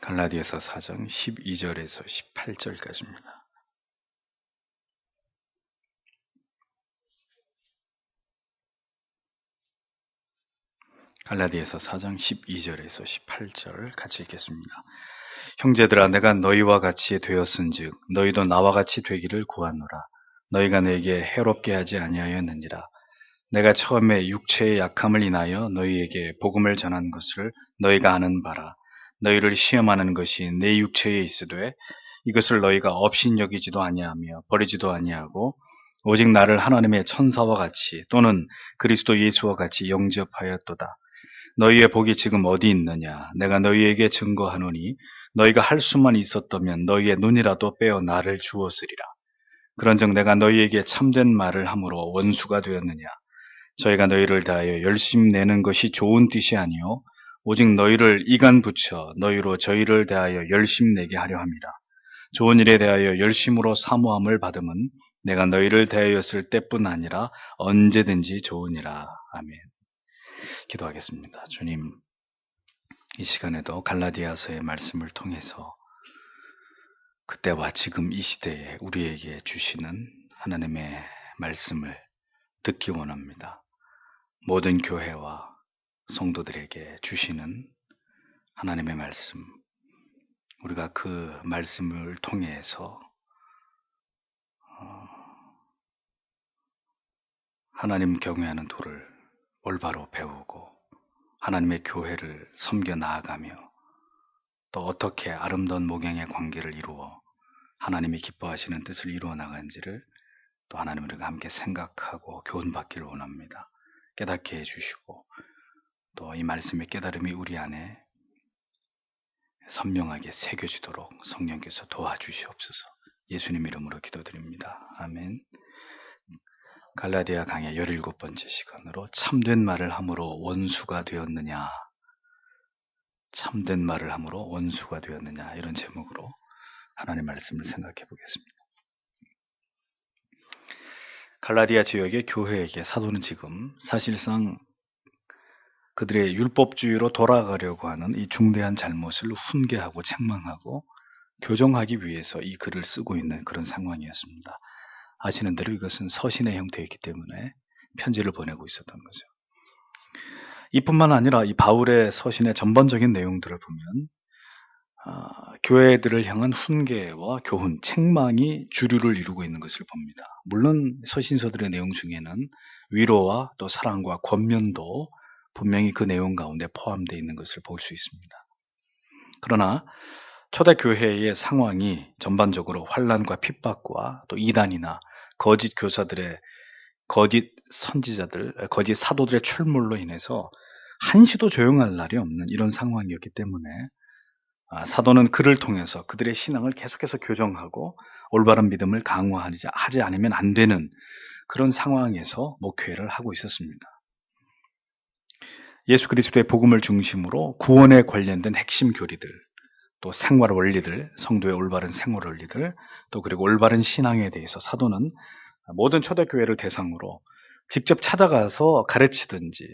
갈라디아서 4장 12절에서 18절까지입니다. 갈라디아서 4장 12절에서 18절 같이 읽겠습니다. 형제들아, 내가 너희와 같이 되었은즉 너희도 나와 같이 되기를 구하노라. 너희가 내게 해롭게 하지 아니하였느니라. 내가 처음에 육체의 약함을 인하여 너희에게 복음을 전한 것을 너희가 아는 바라. 너희를 시험하는 것이 내 육체에 있으되 이것을 너희가 업신여기지도 아니하며 버리지도 아니하고 오직 나를 하나님의 천사와 같이 또는 그리스도 예수와 같이 영접하였도다. 너희의 복이 지금 어디 있느냐? 내가 너희에게 증거하노니 너희가 할 수만 있었다면 너희의 눈이라도 빼어 나를 주었으리라. 그런즉 내가 너희에게 참된 말을 함으로 원수가 되었느냐? 저희가 너희를 대하여 열심 내는 것이 좋은 뜻이 아니요 오직 너희를 이간 붙여 너희로 저희를 대하여 열심 내게 하려 함이라. 좋은 일에 대하여 열심으로 사모함을 받음은 내가 너희를 대하였을 때뿐 아니라 언제든지 좋으니라. 아멘. 기도하겠습니다. 주님, 이 시간에도 갈라디아서의 말씀을 통해서 그때와 지금 이 시대에 우리에게 주시는 하나님의 말씀을 듣기 원합니다. 모든 교회와 성도들에게 주시는 하나님의 말씀, 우리가 그 말씀을 통해서 하나님 경외하는 도를 올바로 배우고 하나님의 교회를 섬겨 나아가며 또 어떻게 아름다운 목양의 관계를 이루어 하나님이 기뻐하시는 뜻을 이루어 나간지를 또 하나님 우리가 함께 생각하고 교훈받기를 원합니다. 깨닫게 해주시고 또 이 말씀의 깨달음이 우리 안에 선명하게 새겨지도록 성령께서 도와주시옵소서. 예수님 이름으로 기도드립니다. 아멘. 갈라디아 강의 17번째 시간으로 참된 말을 함으로 원수가 되었느냐, 참된 말을 함으로 원수가 되었느냐, 이런 제목으로 하나님의 말씀을 생각해 보겠습니다. 갈라디아 지역의 교회에게 사도는 지금 사실상 그들의 율법주의로 돌아가려고 하는 이 중대한 잘못을 훈계하고 책망하고 교정하기 위해서 이 글을 쓰고 있는 그런 상황이었습니다. 아시는 대로 이것은 서신의 형태이기 때문에 편지를 보내고 있었던 거죠. 이뿐만 아니라 이 바울의 서신의 전반적인 내용들을 보면 교회들을 향한 훈계와 교훈, 책망이 주류를 이루고 있는 것을 봅니다. 물론 서신서들의 내용 중에는 위로와 또 사랑과 권면도 분명히 그 내용 가운데 포함되어 있는 것을 볼 수 있습니다. 그러나 초대교회의 상황이 전반적으로 환난과 핍박과 또 이단이나 거짓 교사들의, 거짓 선지자들, 거짓 사도들의 출몰로 인해서 한시도 조용할 날이 없는 이런 상황이었기 때문에 사도는 그를 통해서 그들의 신앙을 계속해서 교정하고 올바른 믿음을 강화하지 않으면 안 되는 그런 상황에서 목회를 하고 있었습니다. 예수 그리스도의 복음을 중심으로 구원에 관련된 핵심 교리들, 또 생활 원리들, 성도의 올바른 생활 원리들, 또 그리고 올바른 신앙에 대해서 사도는 모든 초대교회를 대상으로 직접 찾아가서 가르치든지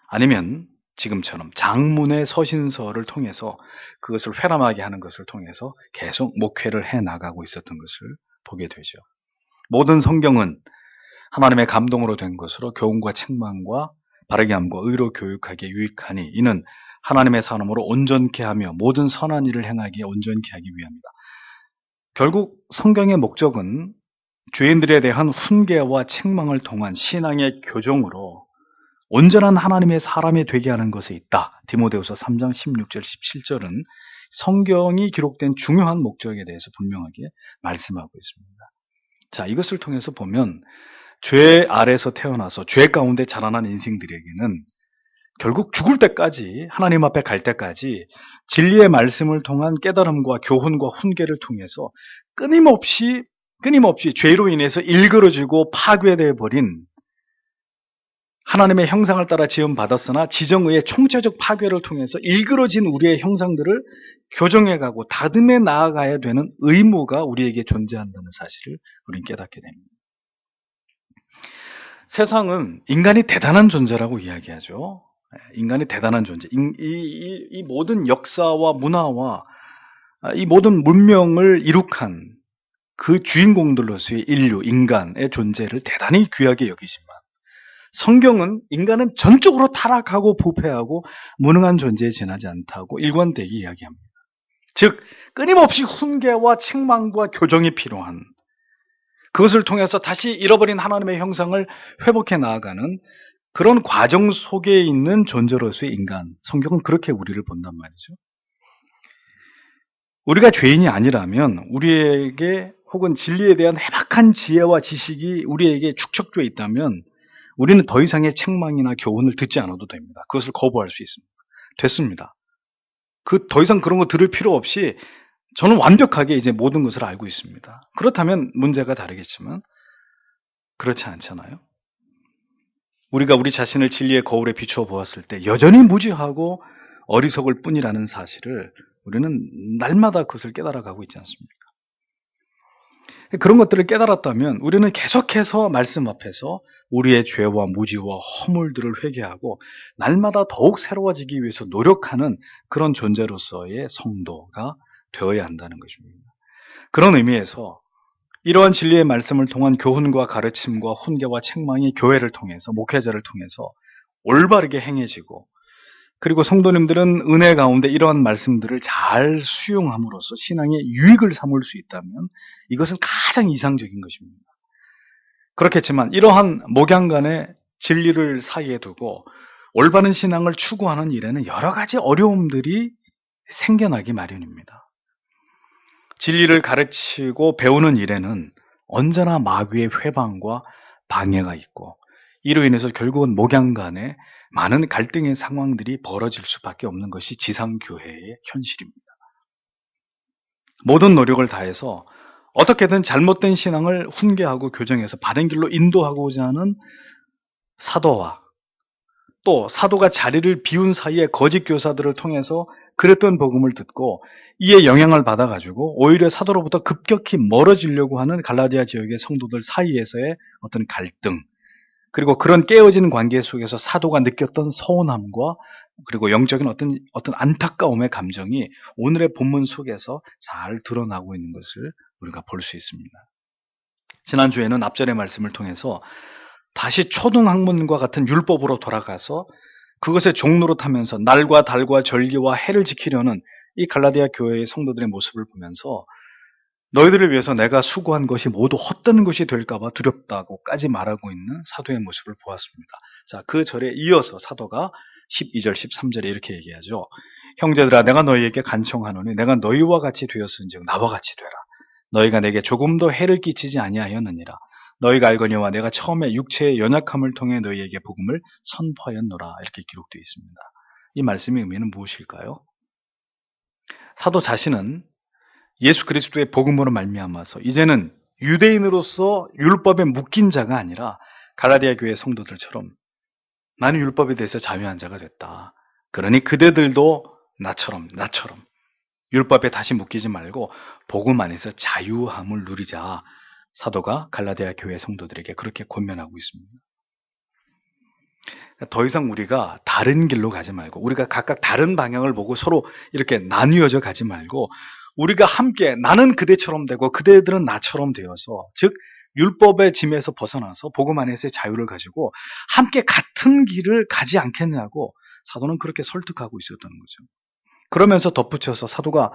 아니면 지금처럼 장문의 서신서를 통해서 그것을 회람하게 하는 것을 통해서 계속 목회를 해나가고 있었던 것을 보게 되죠. 모든 성경은 하나님의 감동으로 된 것으로 교훈과 책망과 바르게 함과 의로 교육하기에 유익하니 이는 하나님의 사람으로 온전케 하며 모든 선한 일을 행하기에 온전케 하기 위함이다. 결국 성경의 목적은 죄인들에 대한 훈계와 책망을 통한 신앙의 교정으로 온전한 하나님의 사람이 되게 하는 것에 있다. 디모데후서 3장 16절 17절은 성경이 기록된 중요한 목적에 대해서 분명하게 말씀하고 있습니다. 자, 이것을 통해서 보면 죄 아래서 태어나서 죄 가운데 자라난 인생들에게는 결국 죽을 때까지, 하나님 앞에 갈 때까지 진리의 말씀을 통한 깨달음과 교훈과 훈계를 통해서 끊임없이 죄로 인해서 일그러지고 파괴되어 버린 하나님의 형상을 따라 지음받았으나 지정의의 총체적 파괴를 통해서 일그러진 우리의 형상들을 교정해가고 다듬해 나아가야 되는 의무가 우리에게 존재한다는 사실을 우리는 깨닫게 됩니다. 세상은 인간이 대단한 존재라고 이야기하죠. 인간이 대단한 존재. 이 모든 역사와 문화와 이 모든 문명을 이룩한 그 주인공들로서의 인류, 인간의 존재를 대단히 귀하게 여기지만 성경은 인간은 전적으로 타락하고 부패하고 무능한 존재에 지나지 않다고 일관되게 이야기합니다. 즉 끊임없이 훈계와 책망과 교정이 필요한, 그것을 통해서 다시 잃어버린 하나님의 형상을 회복해 나아가는 그런 과정 속에 있는 존재로서의 인간, 성경은 그렇게 우리를 본단 말이죠. 우리가 죄인이 아니라면 우리에게 혹은 진리에 대한 해박한 지혜와 지식이 우리에게 축적되어 있다면 우리는 더 이상의 책망이나 교훈을 듣지 않아도 됩니다. 그것을 거부할 수 있습니다. 됐습니다. 더 이상 그런 거 들을 필요 없이 저는 완벽하게 이제 모든 것을 알고 있습니다. 그렇다면 문제가 다르겠지만 그렇지 않잖아요. 우리가 우리 자신을 진리의 거울에 비추어 보았을 때 여전히 무지하고 어리석을 뿐이라는 사실을 우리는 날마다 그것을 깨달아가고 있지 않습니까? 그런 것들을 깨달았다면 우리는 계속해서 말씀 앞에서 우리의 죄와 무지와 허물들을 회개하고 날마다 더욱 새로워지기 위해서 노력하는 그런 존재로서의 성도가 되어야 한다는 것입니다. 그런 의미에서 이러한 진리의 말씀을 통한 교훈과 가르침과 훈계와 책망이 교회를 통해서, 목회자를 통해서 올바르게 행해지고, 그리고 성도님들은 은혜 가운데 이러한 말씀들을 잘 수용함으로써 신앙의 유익을 삼을 수 있다면 이것은 가장 이상적인 것입니다. 그렇겠지만 이러한 목양간의 진리를 사이에 두고 올바른 신앙을 추구하는 일에는 여러 가지 어려움들이 생겨나기 마련입니다. 진리를 가르치고 배우는 일에는 언제나 마귀의 회방과 방해가 있고, 이로 인해서 결국은 목양간에 많은 갈등의 상황들이 벌어질 수밖에 없는 것이 지상교회의 현실입니다. 모든 노력을 다해서 어떻게든 잘못된 신앙을 훈계하고 교정해서 바른 길로 인도하고자 하는 사도와 또 사도가 자리를 비운 사이에 거짓 교사들을 통해서 그랬던 복음을 듣고 이에 영향을 받아가지고 오히려 사도로부터 급격히 멀어지려고 하는 갈라디아 지역의 성도들 사이에서의 어떤 갈등, 그리고 그런 깨어진 관계 속에서 사도가 느꼈던 서운함과 그리고 영적인 어떤 안타까움의 감정이 오늘의 본문 속에서 잘 드러나고 있는 것을 우리가 볼 수 있습니다. 지난주에는 앞전의 말씀을 통해서 다시 초등학문과 같은 율법으로 돌아가서 그것의 종로로 타면서 날과 달과 절기와 해를 지키려는 이 갈라디아 교회의 성도들의 모습을 보면서 너희들을 위해서 내가 수고한 것이 모두 헛된 것이 될까봐 두렵다고까지 말하고 있는 사도의 모습을 보았습니다. 자, 그 절에 이어서 사도가 12절, 13절에 이렇게 얘기하죠. 형제들아, 내가 너희에게 간청하노니 내가 너희와 같이 되었은즉 나와 같이 되라. 너희가 내게 조금도 해를 끼치지 아니하였느니라. 너희가 알거니와 내가 처음에 육체의 연약함을 통해 너희에게 복음을 선포하였노라. 이렇게 기록되어 있습니다. 이 말씀의 의미는 무엇일까요? 사도 자신은 예수 그리스도의 복음으로 말미암아서 이제는 유대인으로서 율법에 묶인 자가 아니라 갈라디아 교회 성도들처럼 나는 율법에 대해서 자유한 자가 됐다. 그러니 그대들도 나처럼 율법에 다시 묶이지 말고 복음 안에서 자유함을 누리자. 사도가 갈라디아 교회 성도들에게 그렇게 권면하고 있습니다. 더 이상 우리가 다른 길로 가지 말고 우리가 각각 다른 방향을 보고 서로 이렇게 나뉘어져 가지 말고 우리가 함께 나는 그대처럼 되고 그대들은 나처럼 되어서, 즉 율법의 짐에서 벗어나서 복음 안에서의 자유를 가지고 함께 같은 길을 가지 않겠냐고 사도는 그렇게 설득하고 있었던 거죠. 그러면서 덧붙여서 사도가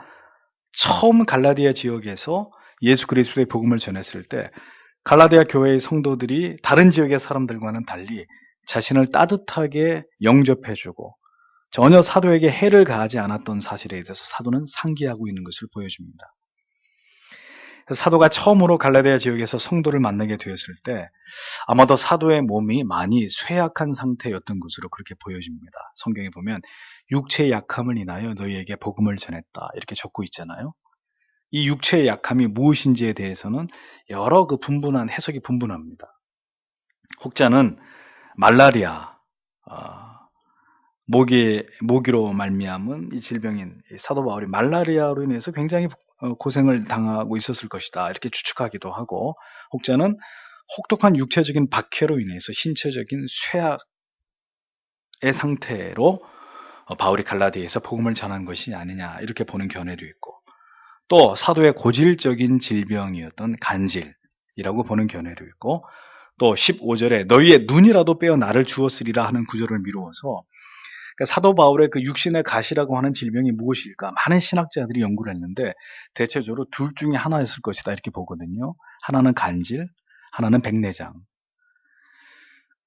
처음 갈라디아 지역에서 예수 그리스도의 복음을 전했을 때 갈라디아 교회의 성도들이 다른 지역의 사람들과는 달리 자신을 따뜻하게 영접해주고 전혀 사도에게 해를 가하지 않았던 사실에 대해서 사도는 상기하고 있는 것을 보여줍니다. 사도가 처음으로 갈라디아 지역에서 성도를 만나게 되었을 때 아마도 사도의 몸이 많이 쇠약한 상태였던 것으로 그렇게 보여집니다. 성경에 보면 육체의 약함을 인하여 너희에게 복음을 전했다 이렇게 적고 있잖아요. 이 육체의 약함이 무엇인지에 대해서는 여러 분분한 해석이 분분합니다. 혹자는 말라리아, 모기로 말미암은 이 질병인 사도 바울이 말라리아로 인해서 굉장히 고생을 당하고 있었을 것이다 이렇게 추측하기도 하고, 혹자는 혹독한 육체적인 박해로 인해서 신체적인 쇠약, 상태로 바울이 갈라디아에서 복음을 전한 것이 아니냐 이렇게 보는 견해도 있고, 또 사도의 고질적인 질병이었던 간질이라고 보는 견해도 있고, 또 15절에 너희의 눈이라도 빼어 나를 주었으리라 하는 구절을 미루어서, 그러니까 사도 바울의 그 육신의 가시라고 하는 질병이 무엇일까? 많은 신학자들이 연구를 했는데 대체적으로 둘 중에 하나였을 것이다 이렇게 보거든요. 하나는 간질, 하나는 백내장.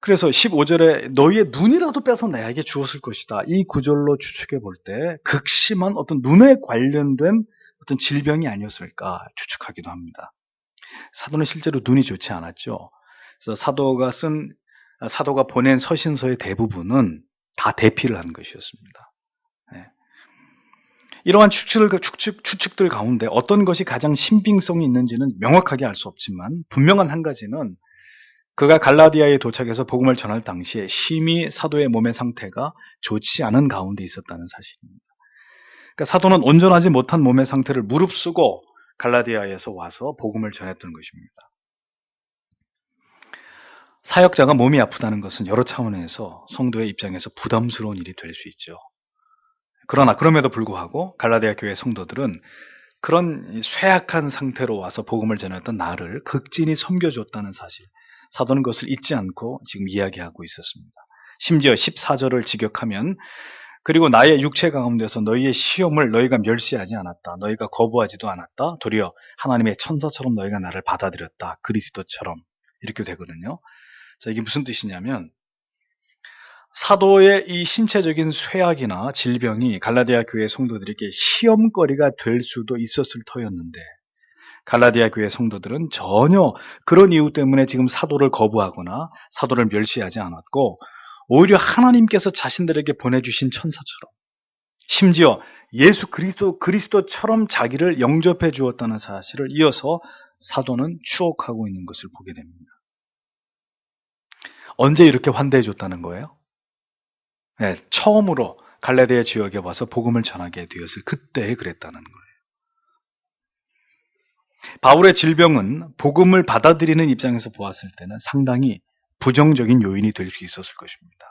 그래서 15절에 너희의 눈이라도 빼서 나에게 주었을 것이다. 이 구절로 추측해 볼 때 극심한 어떤 눈에 관련된 어떤 질병이 아니었을까 추측하기도 합니다. 사도는 실제로 눈이 좋지 않았죠. 그래서 사도가 보낸 서신서의 대부분은 다 대피를 한 것이었습니다. 네. 이러한 추측들 가운데 어떤 것이 가장 신빙성이 있는지는 명확하게 알 수 없지만 분명한 한 가지는 그가 갈라디아에 도착해서 복음을 전할 당시에 심히 사도의 몸의 상태가 좋지 않은 가운데 있었다는 사실입니다. 그러니까 사도는 온전하지 못한 몸의 상태를 무릅쓰고 갈라디아에서 와서 복음을 전했던 것입니다. 사역자가 몸이 아프다는 것은 여러 차원에서 성도의 입장에서 부담스러운 일이 될 수 있죠. 그러나 그럼에도 불구하고 갈라디아 교회 성도들은 그런 쇠약한 상태로 와서 복음을 전했던 나를 극진히 섬겨줬다는 사실, 사도는 그것을 잊지 않고 지금 이야기하고 있었습니다. 심지어 14절을 직역하면 그리고 나의 육체 가운데서 너희의 시험을 너희가 멸시하지 않았다. 너희가 거부하지도 않았다. 도리어 하나님의 천사처럼 너희가 나를 받아들였다. 그리스도처럼 이렇게 되거든요. 자, 이게 무슨 뜻이냐면 사도의 이 신체적인 쇠약이나 질병이 갈라디아 교회 성도들에게 시험거리가 될 수도 있었을 터였는데 갈라디아 교회 성도들은 전혀 그런 이유 때문에 지금 사도를 거부하거나 사도를 멸시하지 않았고 오히려 하나님께서 자신들에게 보내주신 천사처럼 심지어 예수 그리스도처럼 자기를 영접해 주었다는 사실을 이어서 사도는 추억하고 있는 것을 보게 됩니다. 언제 이렇게 환대해 줬다는 거예요? 네, 처음으로 갈라디아 지역에 와서 복음을 전하게 되었을 그때 그랬다는 거예요. 바울의 질병은 복음을 받아들이는 입장에서 보았을 때는 상당히 부정적인 요인이 될 수 있었을 것입니다.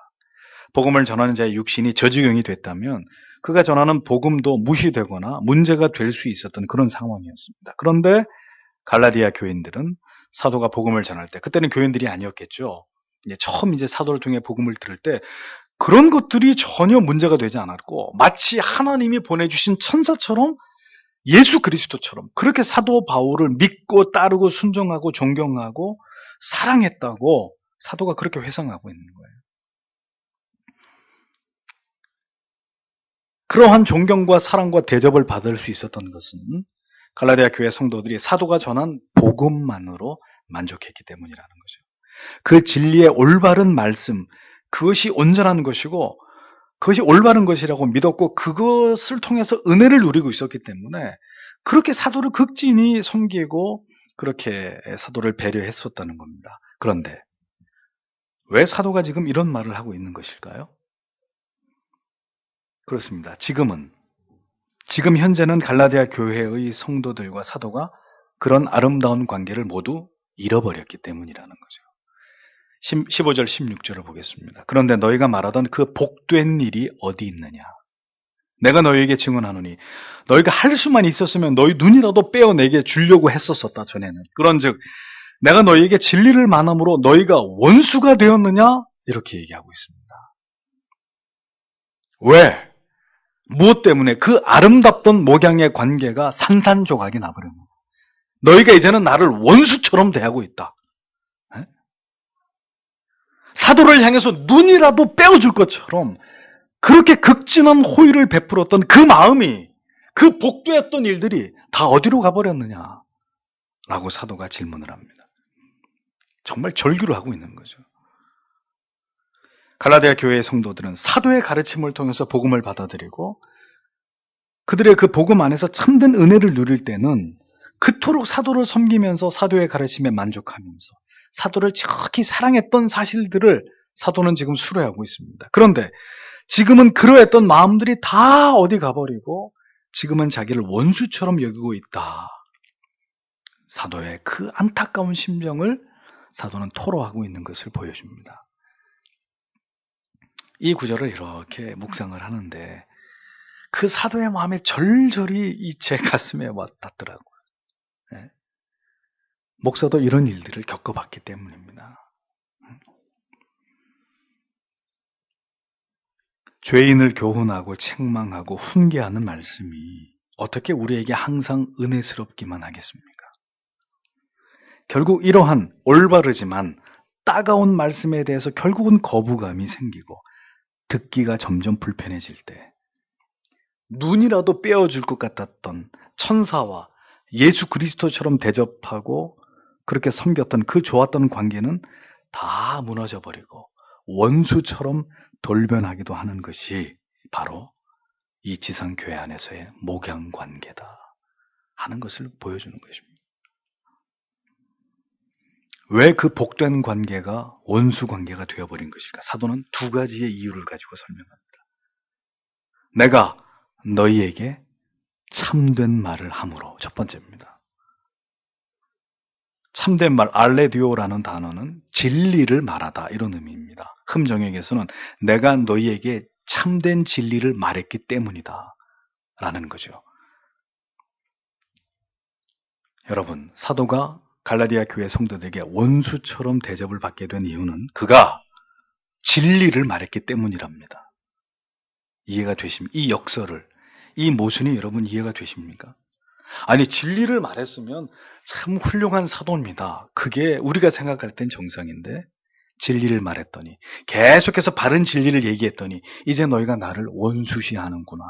복음을 전하는 자의 육신이 저지경이 됐다면 그가 전하는 복음도 무시되거나 문제가 될 수 있었던 그런 상황이었습니다. 그런데 갈라디아 교인들은 사도가 복음을 전할 때, 그때는 교인들이 아니었겠죠. 처음 사도를 통해 복음을 들을 때 그런 것들이 전혀 문제가 되지 않았고 마치 하나님이 보내주신 천사처럼 예수 그리스도처럼 그렇게 사도 바울을 믿고 따르고 순종하고 존경하고 사랑했다고 사도가 그렇게 회상하고 있는 거예요. 그러한 존경과 사랑과 대접을 받을 수 있었던 것은 갈라디아 교회 성도들이 사도가 전한 복음만으로 만족했기 때문이라는 거죠. 그 진리의 올바른 말씀, 그것이 온전한 것이고 그것이 올바른 것이라고 믿었고 그것을 통해서 은혜를 누리고 있었기 때문에 그렇게 사도를 극진히 섬기고 그렇게 사도를 배려했었다는 겁니다. 그런데 왜 사도가 지금 이런 말을 하고 있는 것일까요? 그렇습니다. 지금 현재는 갈라디아 교회의 성도들과 사도가 그런 아름다운 관계를 모두 잃어버렸기 때문이라는 거죠. 15절, 16절을 보겠습니다. 그런데 너희가 말하던 그 복된 일이 어디 있느냐? 내가 너희에게 증언하노니 너희가 할 수만 있었으면 너희 눈이라도 빼어 내게 주려고 했었었다 전에는. 그런즉 내가 너희에게 진리를 말함으로 너희가 원수가 되었느냐? 이렇게 얘기하고 있습니다. 왜? 무엇 때문에? 그 아름답던 목양의 관계가 산산조각이 나버립니다. 너희가 이제는 나를 원수처럼 대하고 있다. 에? 사도를 향해서 눈이라도 빼어줄 것처럼 그렇게 극진한 호의를 베풀었던 그 마음이, 그 복되었던 일들이 다 어디로 가버렸느냐? 라고 사도가 질문을 합니다. 정말 절규를 하고 있는 거죠. 갈라디아 교회의 성도들은 사도의 가르침을 통해서 복음을 받아들이고 그들의 그 복음 안에서 참된 은혜를 누릴 때는 그토록 사도를 섬기면서 사도의 가르침에 만족하면서 사도를 지극히 사랑했던 사실들을 사도는 지금 수료하고 있습니다. 그런데 지금은 그러했던 마음들이 다 어디 가버리고 지금은 자기를 원수처럼 여기고 있다. 사도의 그 안타까운 심정을 사도는 토로하고 있는 것을 보여줍니다. 이 구절을 이렇게 묵상을 하는데 그 사도의 마음에 절절히 이 제 가슴에 와닿더라고요. 네. 목사도 이런 일들을 겪어봤기 때문입니다. 죄인을 교훈하고 책망하고 훈계하는 말씀이 어떻게 우리에게 항상 은혜스럽기만 하겠습니까? 결국 이러한 올바르지만 따가운 말씀에 대해서 결국은 거부감이 생기고 듣기가 점점 불편해질 때 눈이라도 떼어줄 것 같았던 천사와 예수 그리스도처럼 대접하고 그렇게 섬겼던 그 좋았던 관계는 다 무너져 버리고 원수처럼 돌변하기도 하는 것이 바로 이 지상교회 안에서의 목양관계다 하는 것을 보여주는 것입니다. 왜 그 복된 관계가 원수관계가 되어버린 것일까? 사도는 두 가지의 이유를 가지고 설명합니다. 내가 너희에게 참된 말을 함으로, 첫 번째입니다. 참된 말, 알레디오라는 단어는 진리를 말하다 이런 의미입니다. 흠정역에서는 내가 너희에게 참된 진리를 말했기 때문이다 라는 거죠. 여러분, 사도가 갈라디아 교회 성도들에게 원수처럼 대접을 받게 된 이유는 그가 진리를 말했기 때문이랍니다. 이해가 되십니까? 이 역설을, 이 모순이 여러분 이해가 되십니까? 아니, 진리를 말했으면 참 훌륭한 사도입니다. 그게 우리가 생각할 땐 정상인데 진리를 말했더니, 계속해서 바른 진리를 얘기했더니 이제 너희가 나를 원수시하는구나.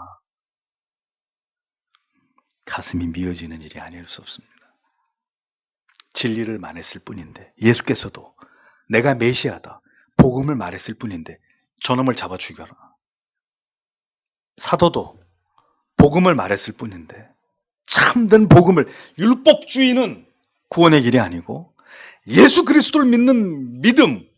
가슴이 미어지는 일이 아닐 수 없습니다. 진리를 말했을 뿐인데, 예수께서도 내가 메시아다, 복음을 말했을 뿐인데 저놈을 잡아 죽여라. 사도도 복음을 말했을 뿐인데 참된 복음을, 율법주의는 구원의 길이 아니고 예수 그리스도를 믿는 믿음,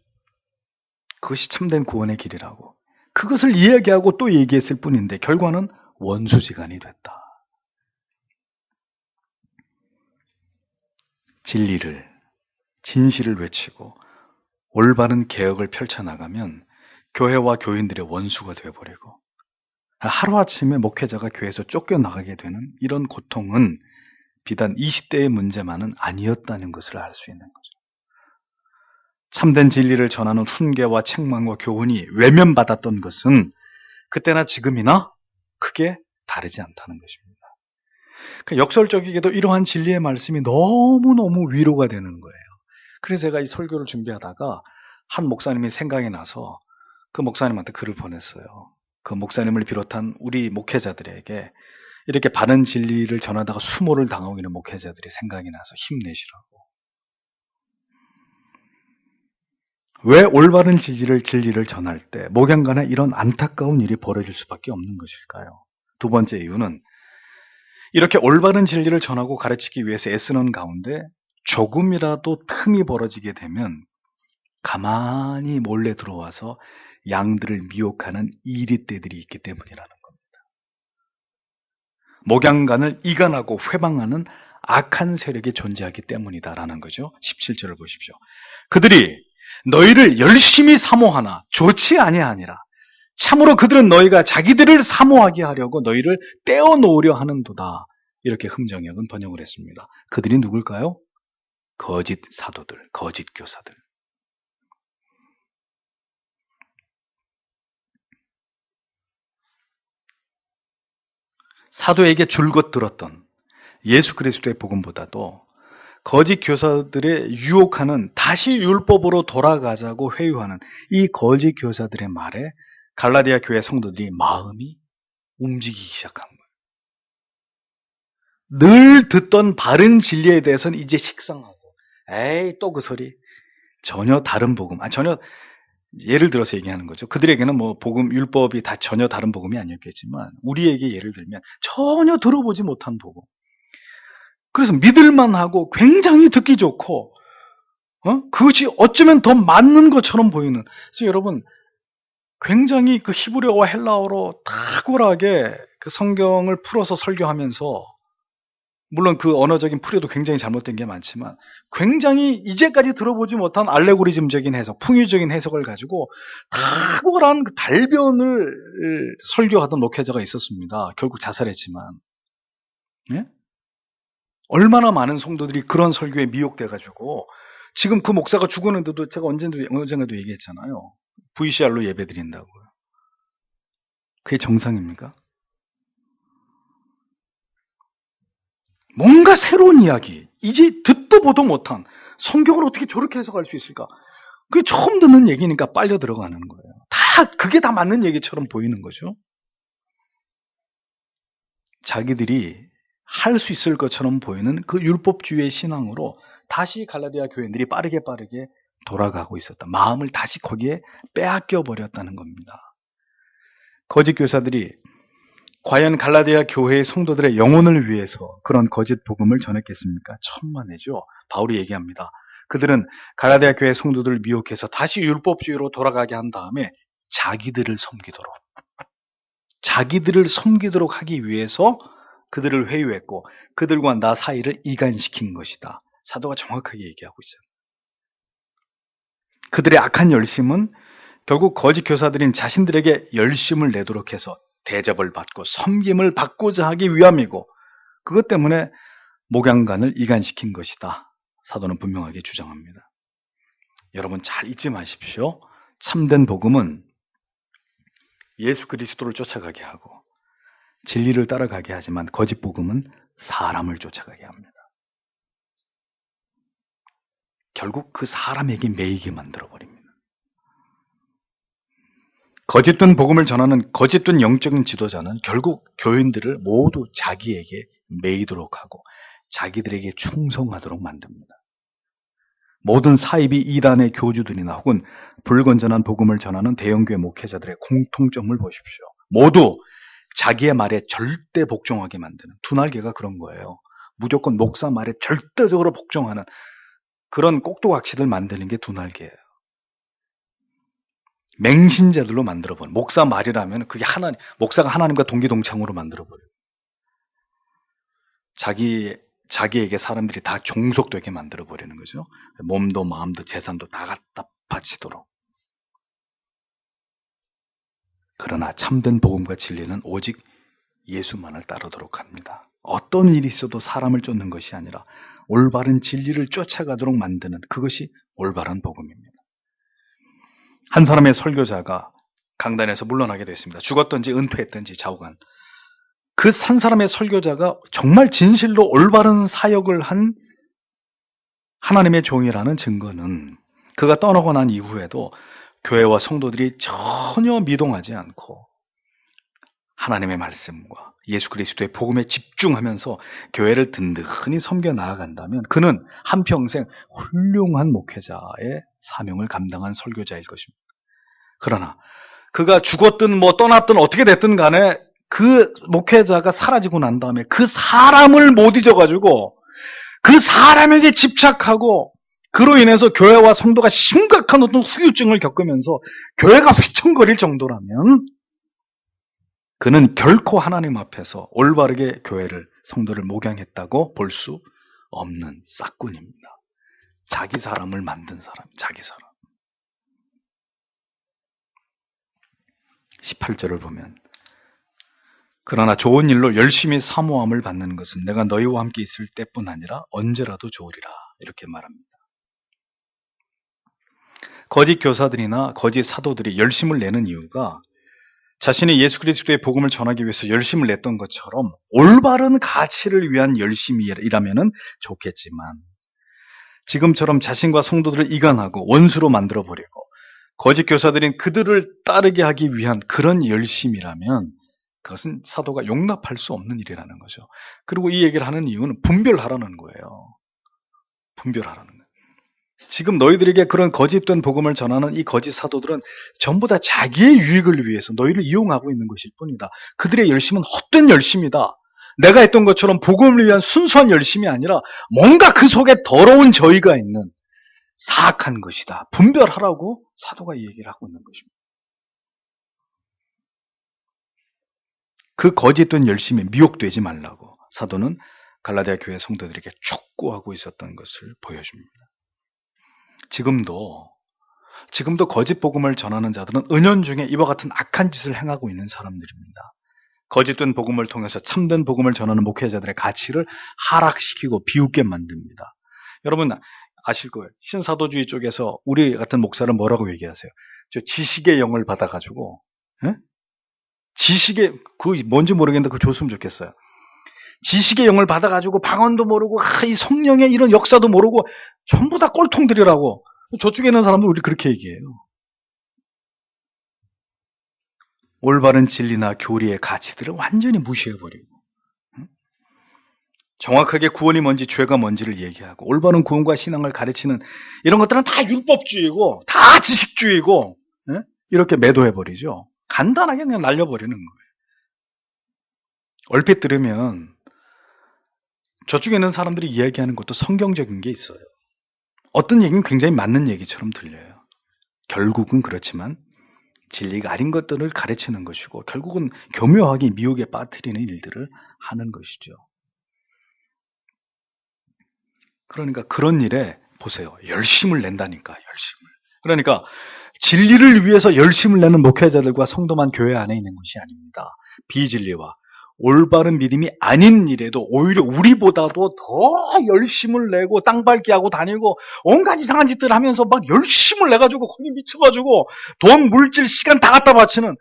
그것이 참된 구원의 길이라고 그것을 이야기하고 또 얘기했을 뿐인데 결과는 원수지간이 됐다. 진리를, 진실을 외치고 올바른 개혁을 펼쳐나가면 교회와 교인들의 원수가 되어버리고 하루아침에 목회자가 교회에서 쫓겨나가게 되는 이런 고통은 비단 20대의 문제만은 아니었다는 것을 알 수 있는 거죠. 참된 진리를 전하는 훈계와 책망과 교훈이 외면받았던 것은 그때나 지금이나 크게 다르지 않다는 것입니다. 역설적이게도 이러한 진리의 말씀이 너무너무 위로가 되는 거예요. 그래서 제가 이 설교를 준비하다가 한 목사님이 생각이 나서 그 목사님한테 글을 보냈어요. 그 목사님을 비롯한 우리 목회자들에게 이렇게 바른 진리를 전하다가 수모를 당하고 있는 목회자들이 생각이 나서 힘내시라고. 왜 올바른 진리를 전할 때 목양간에 이런 안타까운 일이 벌어질 수밖에 없는 것일까요? 두 번째 이유는 이렇게 올바른 진리를 전하고 가르치기 위해서 애쓰는 가운데 조금이라도 틈이 벌어지게 되면 가만히 몰래 들어와서 양들을 미혹하는 이리떼들이 있기 때문이라는 겁니다. 목양간을 이간하고 회방하는 악한 세력이 존재하기 때문이다라는 거죠. 17절을 보십시오. 그들이 너희를 열심히 사모하나 좋지 아니하니라. 참으로 그들은 너희가 자기들을 사모하게 하려고 너희를 떼어놓으려 하는도다. 이렇게 흠정역은 번역을 했습니다. 그들이 누굴까요? 거짓 사도들, 거짓 교사들. 사도에게 줄곧 들었던 예수 그리스도의 복음보다도 거짓 교사들의 유혹하는, 다시 율법으로 돌아가자고 회유하는 이 거짓 교사들의 말에 갈라디아 교회 성도들이 마음이 움직이기 시작한 거예요. 늘 듣던 바른 진리에 대해서는 이제 식상하고, 에이 또 그 소리, 전혀 다른 복음, 전혀, 예를 들어서 얘기하는 거죠. 그들에게는 뭐 복음, 율법이 다 전혀 다른 복음이 아니었겠지만 우리에게 예를 들면 전혀 들어보지 못한 복음. 그래서 믿을만하고 굉장히 듣기 좋고 그것이 어쩌면 더 맞는 것처럼 보이는. 그래서 여러분, 굉장히 그 히브리어와 헬라어로 탁월하게 그 성경을 풀어서 설교하면서 물론 그 언어적인 풀이도 굉장히 잘못된 게 많지만 굉장히 이제까지 들어보지 못한 알레고리즘적인 해석, 풍유적인 해석을 가지고 탁월한 그 달변을 설교하던 목회자가 있었습니다. 결국 자살했지만. 예? 얼마나 많은 성도들이 그런 설교에 미혹돼가지고 지금 그 목사가 죽었는데도 제가 언젠가도 얘기했잖아요. VCR로 예배드린다고요. 그게 정상입니까? 뭔가 새로운 이야기, 이제 듣도 보도 못한 성경을 어떻게 저렇게 해석할 수 있을까? 그게 처음 듣는 얘기니까 빨려 들어가는 거예요. 그게 다 맞는 얘기처럼 보이는 거죠. 자기들이 할 수 있을 것처럼 보이는 그 율법주의의 신앙으로 다시 갈라디아 교인들이 빠르게 돌아가고 있었다. 마음을 다시 거기에 빼앗겨 버렸다는 겁니다. 거짓 교사들이 과연 갈라디아 교회의 성도들의 영혼을 위해서 그런 거짓 복음을 전했겠습니까? 천만에죠. 바울이 얘기합니다. 그들은 갈라디아 교회 성도들을 미혹해서 다시 율법주의로 돌아가게 한 다음에 자기들을 섬기도록 하기 위해서 그들을 회유했고 그들과 나 사이를 이간시킨 것이다. 사도가 정확하게 얘기하고 있어요. 그들의 악한 열심은 결국 거짓 교사들인 자신들에게 열심을 내도록 해서 대접을 받고 섬김을 받고자 하기 위함이고 그것 때문에 목양간을 이간시킨 것이다. 사도는 분명하게 주장합니다. 여러분 잘 잊지 마십시오. 참된 복음은 예수 그리스도를 쫓아가게 하고 진리를 따라가게 하지만 거짓 복음은 사람을 쫓아가게 합니다. 결국 그 사람에게 매이게 만들어버립니다. 거짓된 복음을 전하는 거짓된 영적인 지도자는 결국 교인들을 모두 자기에게 매이도록 하고 자기들에게 충성하도록 만듭니다. 모든 사이비 이단의 교주들이나 혹은 불건전한 복음을 전하는 대형교회 목회자들의 공통점을 보십시오. 모두 자기의 말에 절대 복종하게 만드는 두날개가 그런 거예요. 무조건 목사 말에 절대적으로 복종하는 그런 꼭두각시들 만드는 게 두날개예요. 맹신자들로 만들어버려. 목사 말이라면 그게 목사가 하나님과 동기동창으로 만들어버려요. 자기에게 사람들이 다 종속되게 만들어버리는 거죠. 몸도 마음도 재산도 다 갖다 바치도록. 그러나 참된 복음과 진리는 오직 예수만을 따르도록 합니다. 어떤 일이 있어도 사람을 쫓는 것이 아니라 올바른 진리를 쫓아가도록 만드는 그것이 올바른 복음입니다. 한 사람의 설교자가 강단에서 물러나게 됐습니다. 죽었든지 은퇴했든지 좌우간. 그 한 사람의 설교자가 정말 진실로 올바른 사역을 한 하나님의 종이라는 증거는 그가 떠나고 난 이후에도 교회와 성도들이 전혀 미동하지 않고 하나님의 말씀과 예수 그리스도의 복음에 집중하면서 교회를 든든히 섬겨 나아간다면 그는 한평생 훌륭한 목회자의 사명을 감당한 설교자일 것입니다. 그러나 그가 죽었든 떠났든 어떻게 됐든 간에 그 목회자가 사라지고 난 다음에 그 사람을 못 잊어가지고 그 사람에게 집착하고 그로 인해서 교회와 성도가 심각한 어떤 후유증을 겪으면서 교회가 휘청거릴 정도라면 그는 결코 하나님 앞에서 올바르게 교회를, 성도를 목양했다고 볼 수 없는 싹군입니다. 자기 사람을 만든 사람, 자기 사람. 18절을 보면 그러나 좋은 일로 열심히 사모함을 받는 것은 내가 너희와 함께 있을 때뿐 아니라 언제라도 좋으리라 이렇게 말합니다. 거짓 교사들이나 거짓 사도들이 열심을 내는 이유가 자신이 예수 그리스도의 복음을 전하기 위해서 열심을 냈던 것처럼 올바른 가치를 위한 열심이라면 좋겠지만 지금처럼 자신과 성도들을 이간하고 원수로 만들어버리고 거짓 교사들인 그들을 따르게 하기 위한 그런 열심이라면 그것은 사도가 용납할 수 없는 일이라는 거죠. 그리고 이 얘기를 하는 이유는 분별하라는 거예요. 분별하라는 거예요. 지금 너희들에게 그런 거짓된 복음을 전하는 이 거짓 사도들은 전부 다 자기의 유익을 위해서 너희를 이용하고 있는 것일 뿐이다. 그들의 열심은 헛된 열심이다. 내가 했던 것처럼 복음을 위한 순수한 열심이 아니라 뭔가 그 속에 더러운 저희가 있는 사악한 것이다. 분별하라고 사도가 이 얘기를 하고 있는 것입니다. 그 거짓된 열심에 미혹되지 말라고 사도는 갈라디아 교회 성도들에게 촉구하고 있었던 것을 보여줍니다. 지금도 거짓 복음을 전하는 자들은 은연중에 이와 같은 악한 짓을 행하고 있는 사람들입니다. 거짓된 복음을 통해서 참된 복음을 전하는 목회자들의 가치를 하락시키고 비웃게 만듭니다. 여러분 아실 거예요. 신사도주의 쪽에서 우리 같은 목사를 뭐라고 얘기하세요? 저 지식의 영을 받아가지고, 에? 지식의, 뭔지 모르겠는데 그거 줬으면 좋겠어요. 지식의 영을 받아가지고 방언도 모르고, 이 성령의 이런 역사도 모르고, 전부 다 꼴통들이라고. 저쪽에 있는 사람들 우리 그렇게 얘기해요. 올바른 진리나 교리의 가치들을 완전히 무시해버리고, 정확하게 구원이 뭔지 죄가 뭔지를 얘기하고 올바른 구원과 신앙을 가르치는 이런 것들은 다 율법주의고 다 지식주의고 이렇게 매도해버리죠. 간단하게 그냥 날려버리는 거예요. 얼핏 들으면 저쪽에 있는 사람들이 이야기하는 것도 성경적인 게 있어요. 어떤 얘기는 굉장히 맞는 얘기처럼 들려요. 결국은 그렇지만 진리가 아닌 것들을 가르치는 것이고 결국은 교묘하게 미혹에 빠뜨리는 일들을 하는 것이죠. 그러니까 그런 일에 보세요. 열심을 낸다니까, 열심을. 그러니까 진리를 위해서 열심을 내는 목회자들과 성도만 교회 안에 있는 것이 아닙니다. 비진리와 올바른 믿음이 아닌 일에도 오히려 우리보다도 더 열심을 내고 땅 밟기 하고 다니고 온갖 이상한 짓들 하면서 막 열심을 내가지고 거기 미쳐가지고 돈, 물질, 시간 다 갖다 바치는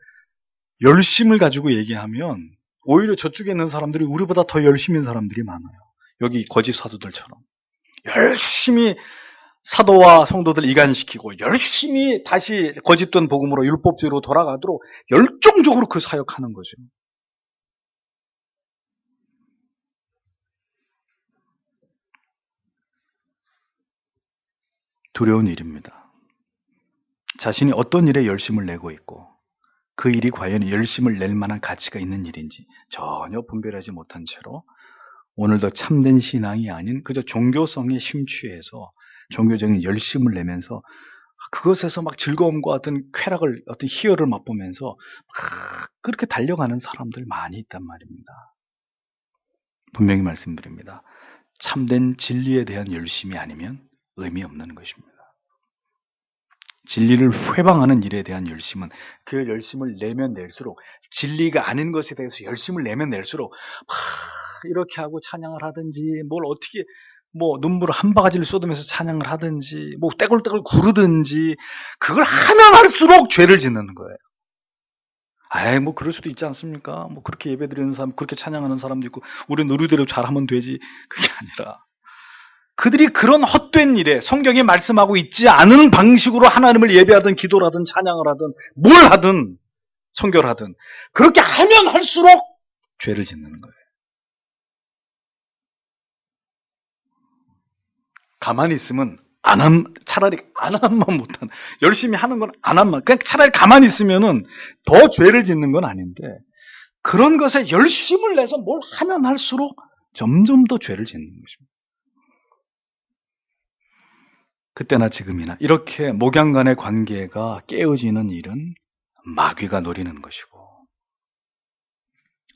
열심을 가지고 얘기하면 오히려 저쪽에 있는 사람들이 우리보다 더 열심인 사람들이 많아요. 여기 거짓 사도들처럼. 열심히 사도와 성도들 이간시키고 열심히 다시 거짓된 복음으로 율법주의로 돌아가도록 열정적으로 그 사역하는 거죠. 두려운 일입니다. 자신이 어떤 일에 열심을 내고 있고 그 일이 과연 열심을 낼 만한 가치가 있는 일인지 전혀 분별하지 못한 채로 오늘도 참된 신앙이 아닌 그저 종교성에 심취해서 종교적인 열심을 내면서 그것에서 막 즐거움과 어떤 쾌락을, 어떤 희열을 맛보면서 막 그렇게 달려가는 사람들 많이 있단 말입니다. 분명히 말씀드립니다. 참된 진리에 대한 열심이 아니면 의미 없는 것입니다. 진리를 회방하는 일에 대한 열심은 그 열심을 내면 낼수록 진리가 아닌 것에 대해서 열심을 내면 낼수록 막 이렇게 하고 찬양을 하든지 뭘 어떻게 뭐 눈물을 한 바가지를 쏟으면서 찬양을 하든지 뭐 떼굴떼굴 구르든지 그걸 하면 할수록 죄를 짓는 거예요. 아이 뭐 그럴 수도 있지 않습니까? 뭐 그렇게 예배드리는 사람, 그렇게 찬양하는 사람도 있고 우리는 의리대로 잘하면 되지. 그게 아니라 그들이 그런 헛된 일에 성경에 말씀하고 있지 않은 방식으로 하나님을 예배하든 기도를 하든 찬양을 하든 뭘 하든 선교를 하든 그렇게 하면 할수록 죄를 짓는 거예요. 가만히 있으면 차라리 안 한만 못하는, 열심히 하는 건 안 한만, 그냥 차라리 가만히 있으면은 더 죄를 짓는 건 아닌데, 그런 것에 열심을 내서 뭘 하면 할수록 점점 더 죄를 짓는 것입니다. 그때나 지금이나 이렇게 목양 간의 관계가 깨어지는 일은 마귀가 노리는 것이고,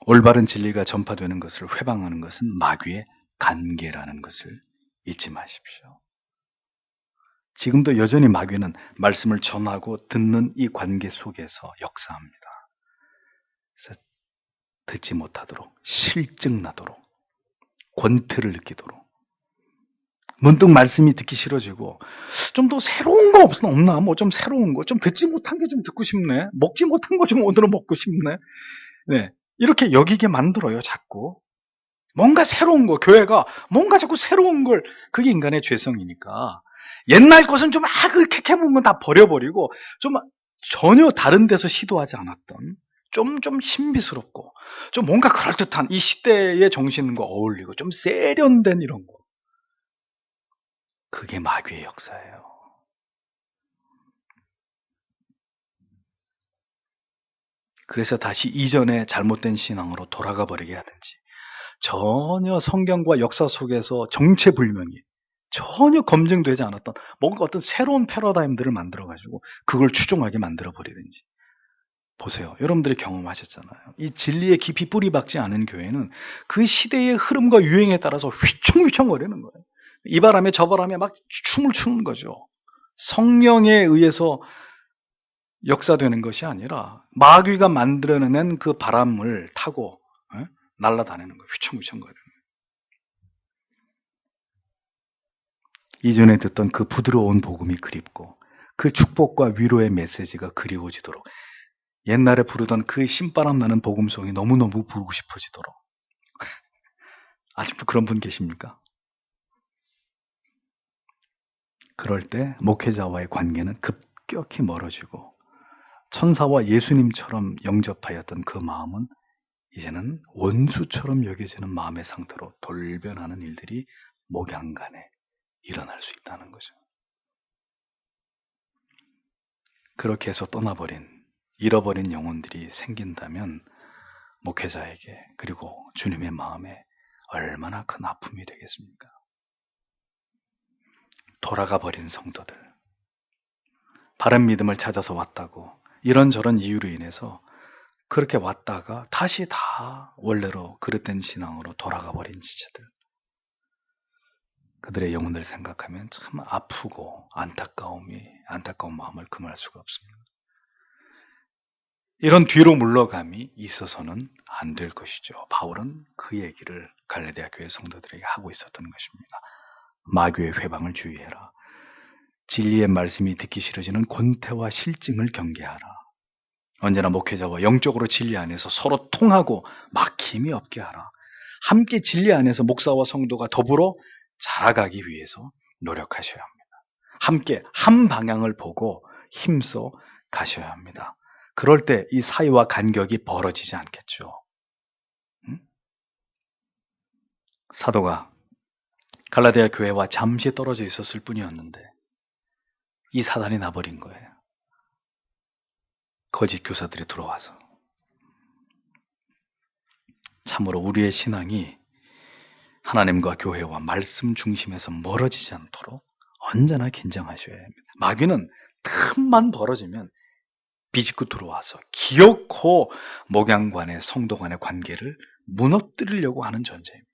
올바른 진리가 전파되는 것을 회방하는 것은 마귀의 관계라는 것을 잊지 마십시오. 지금도 여전히 마귀는 말씀을 전하고 듣는 이 관계 속에서 역사합니다. 그래서 듣지 못하도록, 실증나도록, 권태를 느끼도록, 문득 말씀이 듣기 싫어지고 좀 더 새로운 거 없나? 뭐 좀 새로운 거, 좀 듣지 못한 게 좀 듣고 싶네. 먹지 못한 거 좀 오늘은 먹고 싶네. 네, 이렇게 여기게 만들어요, 자꾸. 뭔가 새로운 거, 교회가 뭔가 자꾸 새로운 걸, 그게 인간의 죄성이니까. 옛날 것은 좀 그렇게 해보면 다 버려버리고, 좀 전혀 다른 데서 시도하지 않았던, 좀 신비스럽고, 좀 뭔가 그럴듯한 이 시대의 정신과 어울리고, 좀 세련된 이런 거. 그게 마귀의 역사예요. 그래서 다시 이전의 잘못된 신앙으로 돌아가 버리게 하든지, 전혀 성경과 역사 속에서 정체불명이 전혀 검증되지 않았던 뭔가 어떤 새로운 패러다임들을 만들어가지고 그걸 추종하게 만들어버리든지, 보세요. 여러분들이 경험하셨잖아요. 이 진리에 깊이 뿌리 박지 않은 교회는 그 시대의 흐름과 유행에 따라서 휘청휘청거리는 거예요. 이 바람에 저 바람에 막 춤을 추는 거죠. 성령에 의해서 역사되는 것이 아니라 마귀가 만들어낸 그 바람을 타고 날아다니는 거예요. 휘청휘청거리는 거예요. 이전에 듣던 그 부드러운 복음이 그립고 그 축복과 위로의 메시지가 그리워지도록 옛날에 부르던 그 신바람 나는 복음송이 너무너무 부르고 싶어지도록. 아직도 그런 분 계십니까? 그럴 때 목회자와의 관계는 급격히 멀어지고 천사와 예수님처럼 영접하였던 그 마음은 이제는 원수처럼 여겨지는 마음의 상태로 돌변하는 일들이 목양간에 일어날 수 있다는 거죠. 그렇게 해서 떠나버린, 잃어버린 영혼들이 생긴다면 목회자에게 그리고 주님의 마음에 얼마나 큰 아픔이 되겠습니까? 돌아가 버린 성도들, 바른 믿음을 찾아서 왔다고 이런저런 이유로 인해서 그렇게 왔다가 다시 다 원래로 그릇된 신앙으로 돌아가 버린 지체들, 그들의 영혼을 생각하면 참 아프고 안타까운 마음을 금할 수가 없습니다. 이런 뒤로 물러감이 있어서는 안 될 것이죠. 바울은 그 얘기를 갈라디아 교회 성도들에게 하고 있었던 것입니다. 마귀의 회방을 주의해라. 진리의 말씀이 듣기 싫어지는 권태와 실증을 경계하라. 언제나 목회자와 영적으로 진리 안에서 서로 통하고 막힘이 없게 하라. 함께 진리 안에서 목사와 성도가 더불어 자라가기 위해서 노력하셔야 합니다. 함께 한 방향을 보고 힘써 가셔야 합니다. 그럴 때 이 사이와 간격이 벌어지지 않겠죠. 사도가 갈라디아 교회와 잠시 떨어져 있었을 뿐이었는데 이 사단이 나버린 거예요. 거짓 교사들이 들어와서. 참으로 우리의 신앙이 하나님과 교회와 말씀 중심에서 멀어지지 않도록 언제나 긴장하셔야 합니다. 마귀는 틈만 벌어지면 비집고 들어와서 기어코 목양관의 성도 간의 관계를 무너뜨리려고 하는 존재입니다.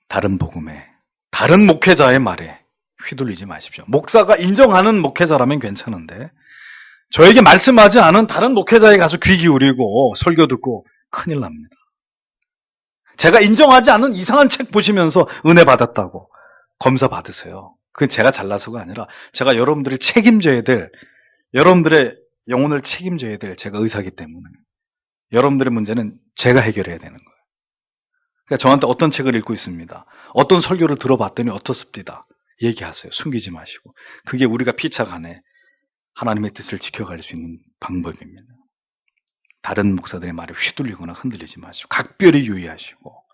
다른 복음에, 다른 목회자의 말에 휘둘리지 마십시오. 목사가 인정하는 목회자라면 괜찮은데 저에게 말씀하지 않은 다른 목회자에 가서 귀 기울이고 설교 듣고 큰일 납니다. 제가 인정하지 않은 이상한 책 보시면서 은혜 받았다고 검사 받으세요. 그건 제가 잘나서가 아니라 제가 여러분들을 책임져야 될, 여러분들의 영혼을 책임져야 될 제가 의사이기 때문에 여러분들의 문제는 제가 해결해야 되는 거예요. 그러니까 저한테 어떤 책을 읽고 있습니다. 어떤 설교를 들어봤더니 어떻습니다. 얘기하세요. 숨기지 마시고. 그게 우리가 피차간에 하나님의 뜻을 지켜갈 수 있는 방법입니다. 다른 목사들의 말에 휘둘리거나 흔들리지 마시고 각별히 유의하시고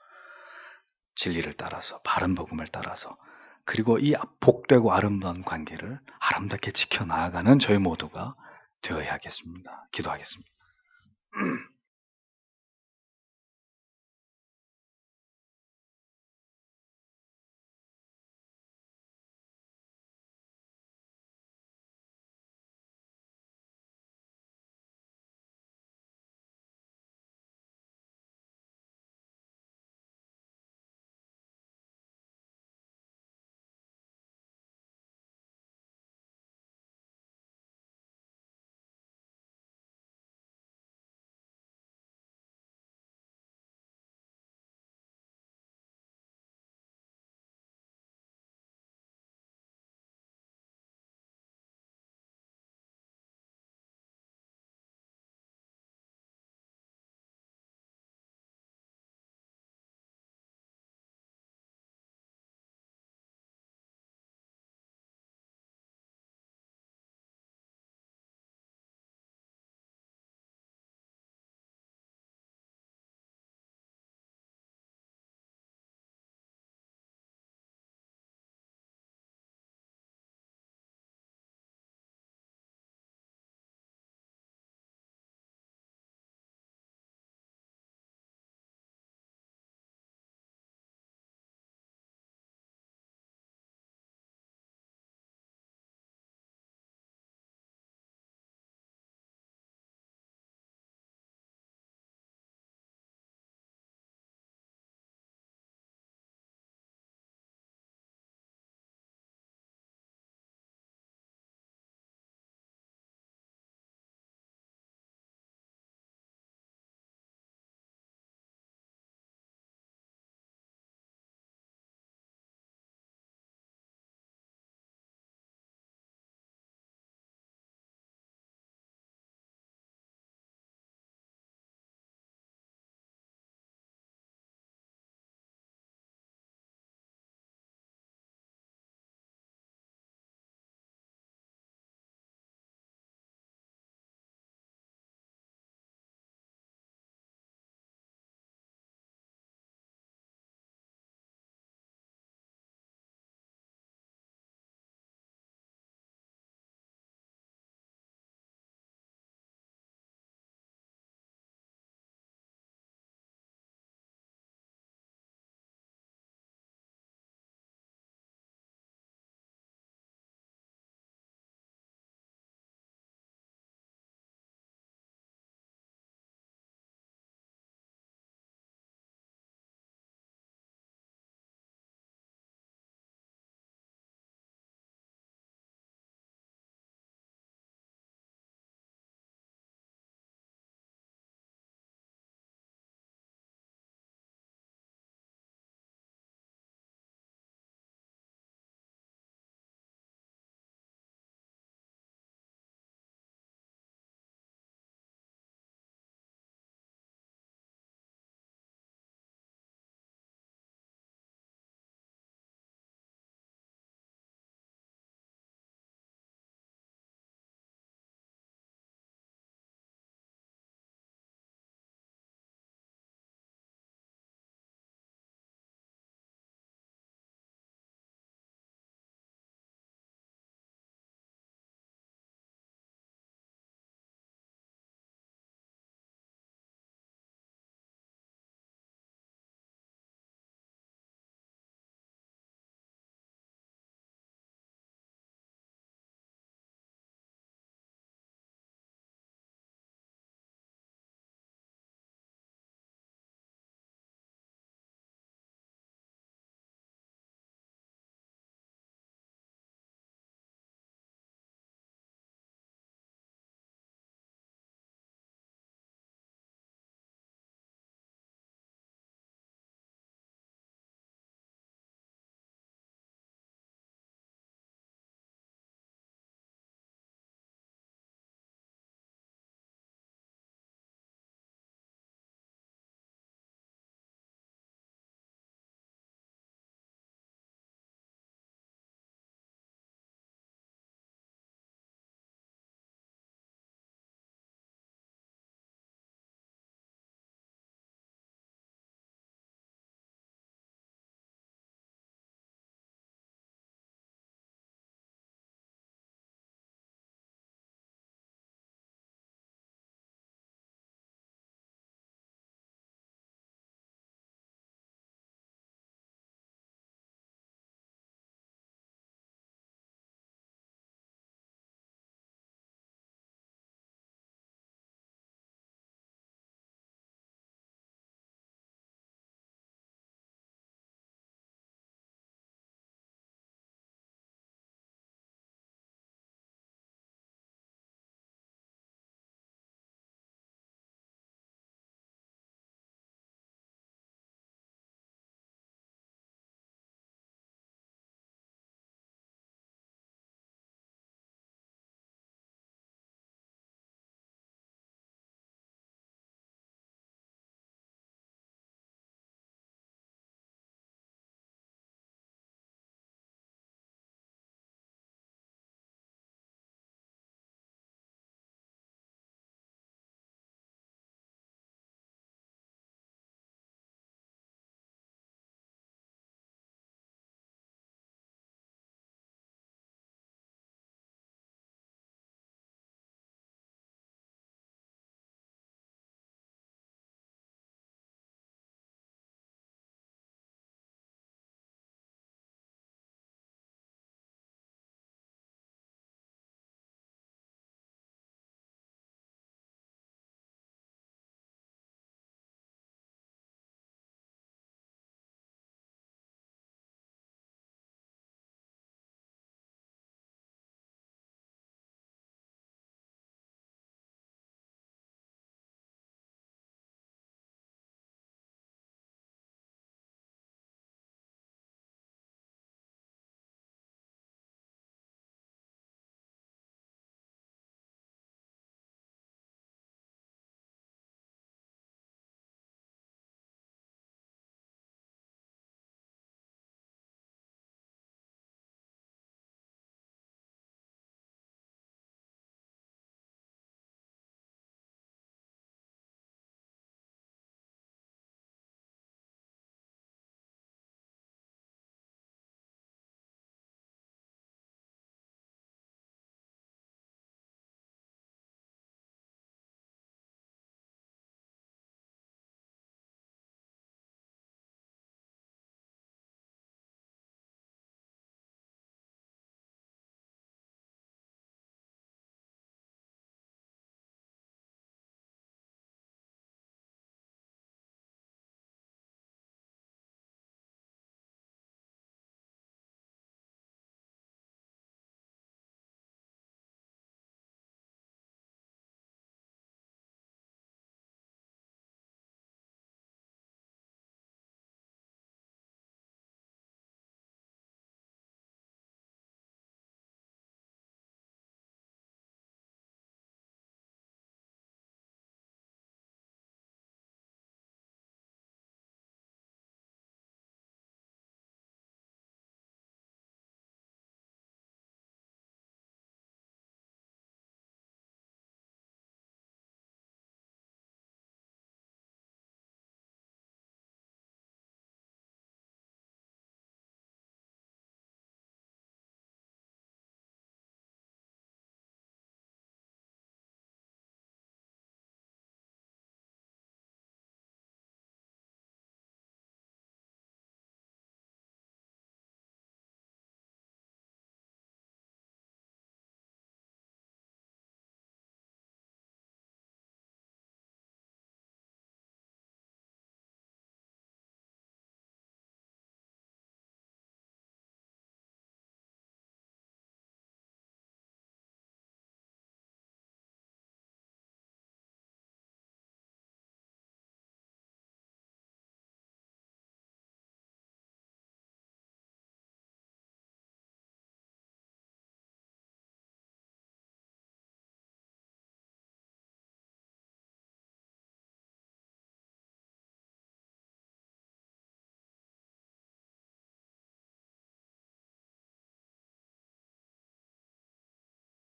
진리를 따라서 바른 복음을 따라서 그리고 이 복되고 아름다운 관계를 아름답게 지켜나가는 저희 모두가 되어야 하겠습니다. 기도하겠습니다.